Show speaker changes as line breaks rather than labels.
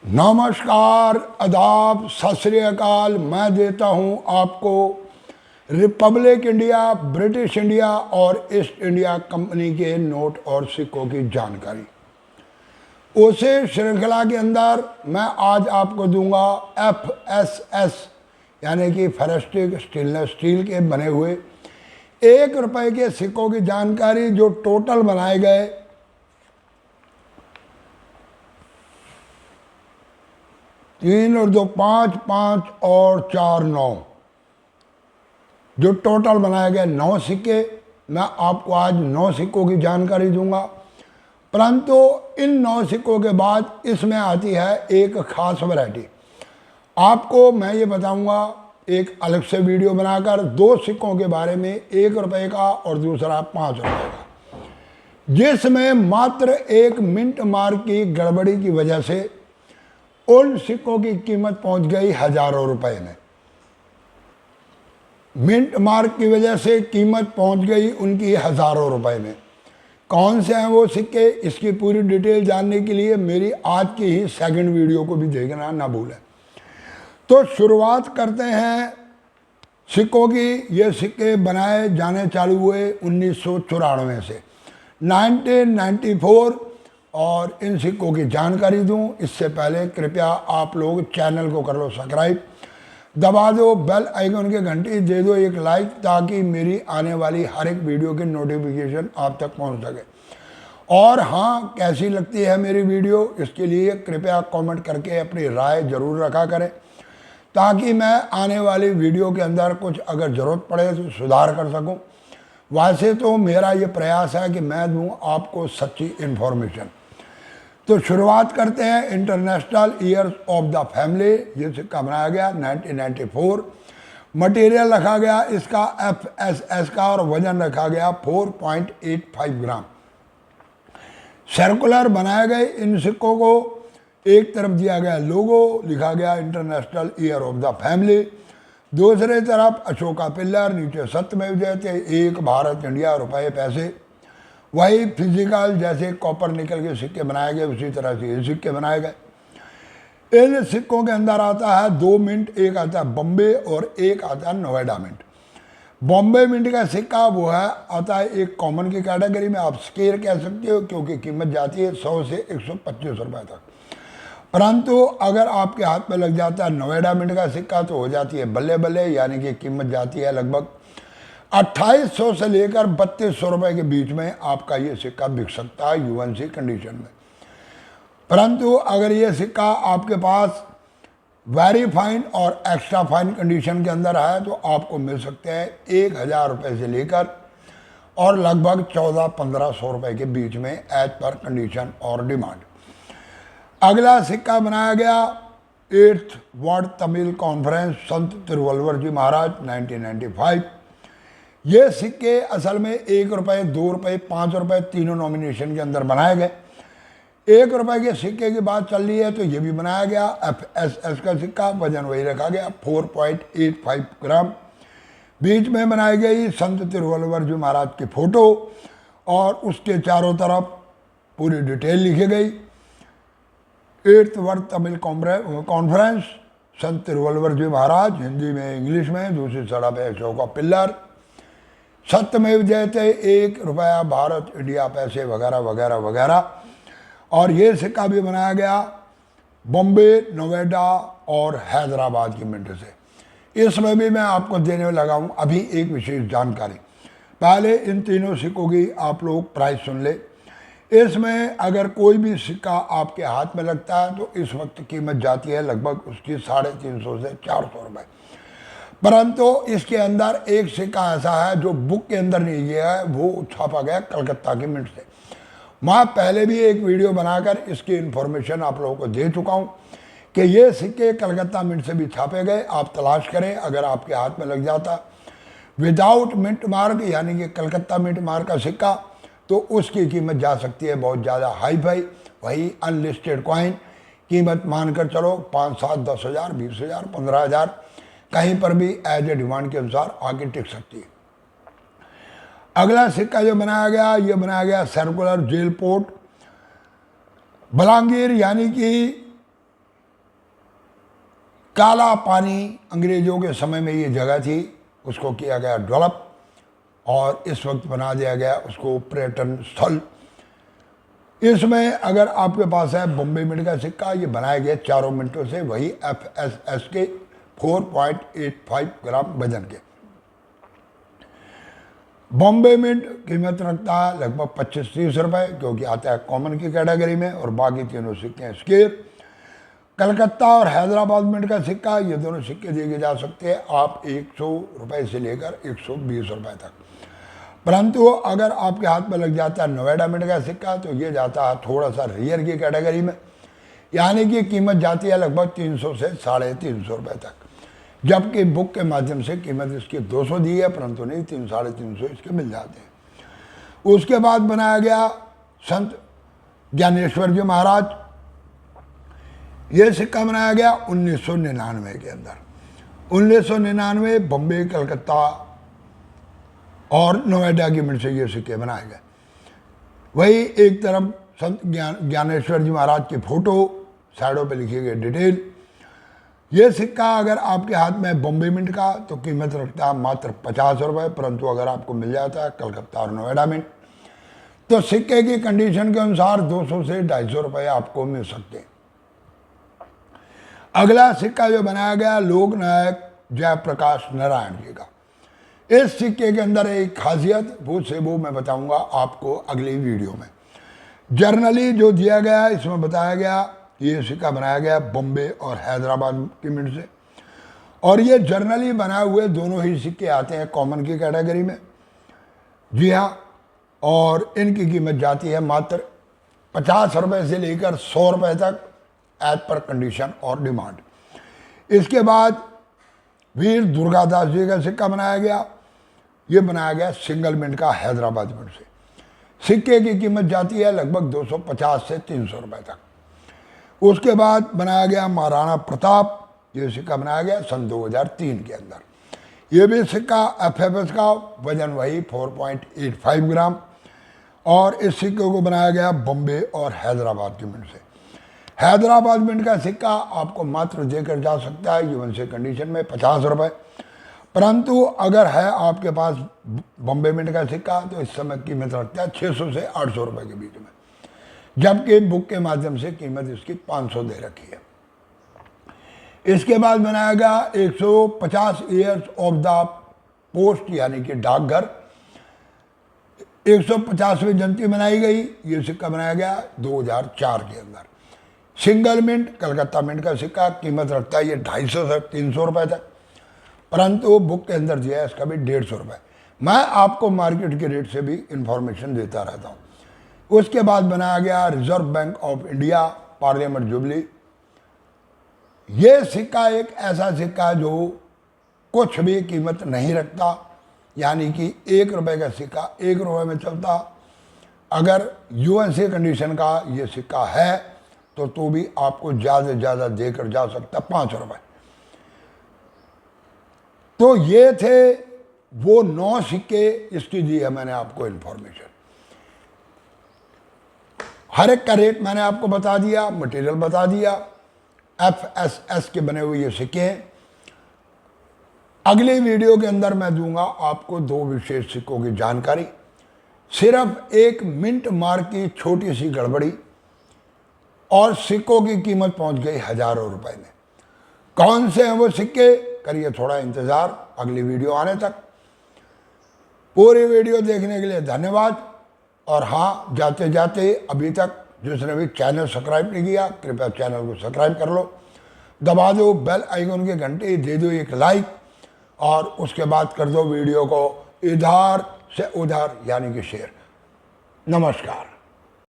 नमस्कार, आदाब, सत श्री अकाल। मैं देता हूं आपको रिपब्लिक इंडिया, ब्रिटिश इंडिया और ईस्ट इंडिया कंपनी के नोट और सिक्कों की जानकारी। उसी श्रृंखला के अंदर मैं आज आपको दूंगा FSS यानी कि फेरेस्टिक स्टेनलेस स्टील के बने हुए 1 रुपए के सिक्कों की जानकारी, जो टोटल बनाए गए 3 और 2 5, 5 और 4 9, जो टोटल बनाए गए 9 सिक्के। मैं आपको आज 9 सिक्कों की जानकारी दूंगा, परंतु इन 9 सिक्कों के बाद इसमें आती है एक खास वैरायटी। आपको मैं ये बताऊंगा एक अलग से वीडियो बनाकर 2 सिक्कों के बारे में, 1 रुपए का और दूसरा 5 रुपए का, जिसमें मात्र एक मिंट मार्क की गड़बड़ी की वजह से उन सिक्कों की कीमत पहुंच गई हजारों रुपए में। मिंट मार्क की वजह से कीमत पहुंच गई उनकी हजारों रुपए में। कौन से हैं वो सिक्के, इसकी पूरी डिटेल जानने के लिए मेरी आज की ही सेकंड वीडियो को भी देखना ना भूलें। तो शुरुआत करते हैं सिक्कों की। ये सिक्के बनाए जाने चालू हुए 1994 से 1994, और इन सिक्कों की जानकारी दूं इससे पहले कृपया आप लोग चैनल को कर लो सब्सक्राइब, दबा दो बेल आइकन की घंटी, दे दो एक लाइक, ताकि मेरी आने वाली हर एक वीडियो की नोटिफिकेशन आप तक पहुंच सके। और हाँ, कैसी लगती है मेरी वीडियो, इसके लिए कृपया कमेंट करके अपनी राय जरूर रखा करें, ताकि मैं आने वाली वीडियो के अंदर कुछ अगर ज़रूरत पड़े तो सुधार कर सकूं। वैसे तो मेरा ये प्रयास है कि मैं दूं आपको सच्ची इन्फॉर्मेशन। तो शुरुआत करते हैं international years of the family. ये सिक्का बनाया गया 1994। मटेरियल रखा गया इसका FSS का, और वजन रखा गया 4.85 ग्राम। सर्कुलर बनाए गए इन सिक्कों को, एक तरफ दिया गया लोगो, लिखा गया international year of the family, दूसरे तरफ अशोका पिल्लर, नीचे सत्यमेव जयते, एक भारत इंडिया रुपए पैसे। वही फिजिकल जैसे कॉपर निकल के सिक्के बनाए गए, उसी तरह से ये सिक्के बनाए गए। इन सिक्कों के अंदर आता है 2 मिंट, एक आता है बॉम्बे और एक आता है नोएडा मिंट। बॉम्बे मिंट का सिक्का वो है, आता है एक कॉमन की कैटेगरी में, आप स्केयर कह सकते हो, क्योंकि कीमत जाती है 100 से 125 रुपए तक। परंतु अगर आपके हाथ में लग जाता है नोएडा मिंट का सिक्का तो हो जाती है बल्ले बल्ले, यानी कि कीमत जाती है लगभग 2800 से लेकर 3200 रुपए के बीच में आपका ये सिक्का बिक सकता है UNC कंडीशन में। परंतु अगर ये सिक्का आपके पास वेरी फाइन और एक्स्ट्रा फाइन कंडीशन के अंदर है तो आपको मिल सकते हैं 1000 रुपये से लेकर और लगभग 1400-1500 रुपये के बीच में, एज पर कंडीशन और डिमांड। अगला सिक्का बनाया गया 8th वर्ल्ड तमिल कॉन्फ्रेंस, संत तिरुवल्लुवर जी महाराज 1995। ये सिक्के असल में 1 रुपये, 2 रुपये, 5 रुपये, तीनों नॉमिनेशन के अंदर बनाए गए। 1 रुपये के सिक्के की बात चल रही है तो ये भी बनाया गया FSS का सिक्का, वजन वही रखा गया 4.85 ग्राम। बीच में बनाई गई संत तिरुवल्लुवर जी महाराज की फोटो और उसके चारों तरफ पूरी डिटेल लिखी गई। 8th वर्ल्ड तमिल कॉन्फ्रेंस, संत तिरुवल्लुवर जी महाराज, हिंदी में इंग्लिश में, दूसरी तरफ है अशोका पिल्लर, सत्यमेव जयते, 1 रुपया भारत इंडिया पैसे, वगैरह वगैरह वगैरह। और ये सिक्का भी बनाया गया बॉम्बे, नोएडा और हैदराबाद की मिंट से। इसमें भी मैं आपको देने लगा हूँ अभी एक विशेष जानकारी। पहले इन तीनों सिक्कों की आप लोग प्राइस सुन ले। इसमें अगर कोई भी सिक्का आपके हाथ में लगता है तो इस वक्त कीमत जाती है लगभग उसकी 350 से 400 रुपये। परंतु इसके अंदर एक सिक्का ऐसा है जो बुक के अंदर नहीं गया है, वो छापा गया कलकत्ता की मिंट से। मैं पहले भी एक वीडियो बनाकर इसकी इन्फॉर्मेशन आप लोगों को दे चुका हूँ कि ये सिक्के कलकत्ता मिंट से भी छापे गए। आप तलाश करें, अगर आपके हाथ में लग जाता विदाउट मिंट मार्क यानी कि कलकत्ता मिंट मार्क का सिक्का, तो उसकी कीमत जा सकती है बहुत ज़्यादा हाई फाई। वही अनलिस्टेड कॉइन कीमत मानकर चलो 5, 7, 10 हज़ार, 20 हज़ार, 15 हज़ार, कहीं पर भी एज ए डिमांड के अनुसार आगे टिक सकती है। अगला सिक्का जो बनाया गया, ये बनाया गया सर्कुलर जेल पोर्ट बलांगीर, यानी कि काला पानी अंग्रेजों के समय में ये जगह थी, उसको किया गया डेवलप और इस वक्त बना दिया गया उसको पर्यटन स्थल। इसमें अगर आपके पास है बॉम्बे मिंट का सिक्का, ये बनाया गया 4 मिनटों से, वही FSS के 4.85 ग्राम वजन के। बॉम्बे मिंट कीमत रखता है लगभग 25-30 रुपये, क्योंकि आता है कॉमन की कैटेगरी में, और बाकी तीनों सिक्के हैं स्केयर। कलकत्ता और हैदराबाद मिंट का सिक्का, ये दोनों सिक्के दिए जा सकते हैं आप 100 रुपये से लेकर 120 रुपये तक। परंतु अगर आपके हाथ में लग जाता है नोएडा मिंट का सिक्का, तो ये जाता है थोड़ा सा रियर की कैटेगरी में, यानी कि कीमत जाती है लगभग 300 से 350 रुपये तक, जबकि बुक के माध्यम से कीमत इसकी 200 दी है, परंतु नहीं 300-350 इसके मिल जाते हैं। उसके बाद बनाया गया संत ज्ञानेश्वर जी महाराज, ये सिक्का बनाया गया 1999 के अंदर। 1999 बम्बे, कलकत्ता और नोएडा की मिंट से ये सिक्के बनाए गए। वही एक तरफ संत ज्ञानेश्वर जी महाराज की फोटो, साइडों पे लिखी गई डिटेल। ये सिक्का अगर आपके हाथ में बॉम्बे मिंट का तो कीमत रखता है मात्र 50 रुपये, परंतु अगर आपको मिल जाता है कलकत्ता और नोएडा मिंट तो सिक्के की कंडीशन के अनुसार 200 से 250 रुपये आपको मिल सकते हैं। अगला सिक्का जो बनाया गया लोक नायक जयप्रकाश नारायण जी का। इस सिक्के के अंदर एक खासियत वो मैं बताऊंगा आपको अगली वीडियो में। जर्नली जो दिया गया है इसमें बताया गया ये सिक्का बनाया गया बॉम्बे और हैदराबाद की मिंट से, और ये जर्नली बनाए हुए दोनों ही सिक्के आते हैं कॉमन की कैटेगरी में। जी हाँ, और इनकी कीमत जाती है मात्र 50 रुपये से लेकर 100 रुपये तक, एज पर कंडीशन और डिमांड। इसके बाद वीर दुर्गादास जी का सिक्का बनाया गया, ये बनाया गया सिंगल मिंट का हैदराबाद मिंट से। सिक्के की कीमत जाती है लगभग 250 से 300 रुपये तक। उसके बाद बनाया गया महाराणा प्रताप, ये सिक्का बनाया गया सन 2003 के अंदर। ये भी सिक्का FFS का, वजन वही 4.85 ग्राम, और इस सिक्के को बनाया गया बॉम्बे और हैदराबाद की मिंट से। हैदराबाद मिंट का सिक्का आपको मात्र देकर जा सकता है यूएन से कंडीशन में 50 रुपये, परंतु अगर है आपके पास बॉम्बे मिंट का सिक्का तो इस समय कीमत रखता है 600 से 800 रुपये के बीच में, जबकि बुक के माध्यम से कीमत इसकी 500 दे रखी है। इसके बाद बनाया गया 150 ईयर्स ऑफ द पोस्ट, यानी कि डाकघर। 150वीं जयंती मनाई गई, ये सिक्का बनाया गया 2004 के अंदर। सिंगल मिंट कलकत्ता मिंट का सिक्का, कीमत रखता है ये 250 से 300 रुपये तक, परंतु बुक के अंदर जो है इसका भी 150 रुपये। मैं आपको मार्केट के रेट से भी इंफॉर्मेशन देता रहता हूँ। उसके बाद बनाया गया reserve bank of India parliament jubilee. ये सिक्का एक ऐसा सिक्का जो कुछ भी कीमत नहीं रखता, यानी कि 1 रुपये का सिक्का 1 रुपये में चलता। अगर यूएनसी कंडीशन का ये सिक्का है तो भी आपको ज़्यादा से ज़्यादा देकर जा सकता 5 रुपये। तो ये थे वो 9 सिक्के, इसकी दी है मैंने आपको इन्फॉर्मेशन। हर एक का रेट मैंने आपको बता दिया, मटेरियल बता दिया। FSS के बने हुए ये सिक्के हैं। अगली वीडियो के अंदर मैं दूंगा आपको 2 विशेष सिक्कों की जानकारी। सिर्फ एक मिंट मार्क की छोटी सी गड़बड़ी और सिक्कों की कीमत पहुंच गई हजारों रुपए में। कौन से हैं वो सिक्के, करिए थोड़ा इंतजार अगली वीडियो आने तक। पूरी वीडियो देखने के लिए धन्यवाद। और हाँ, जाते जाते अभी तक जिसने भी चैनल सब्सक्राइब नहीं किया कृपया चैनल को सब्सक्राइब कर लो, दबा दो बेल आइकन के घंटे, दे दो एक लाइक, और उसके बाद कर दो वीडियो को इधर से उधर यानी कि शेयर। नमस्कार।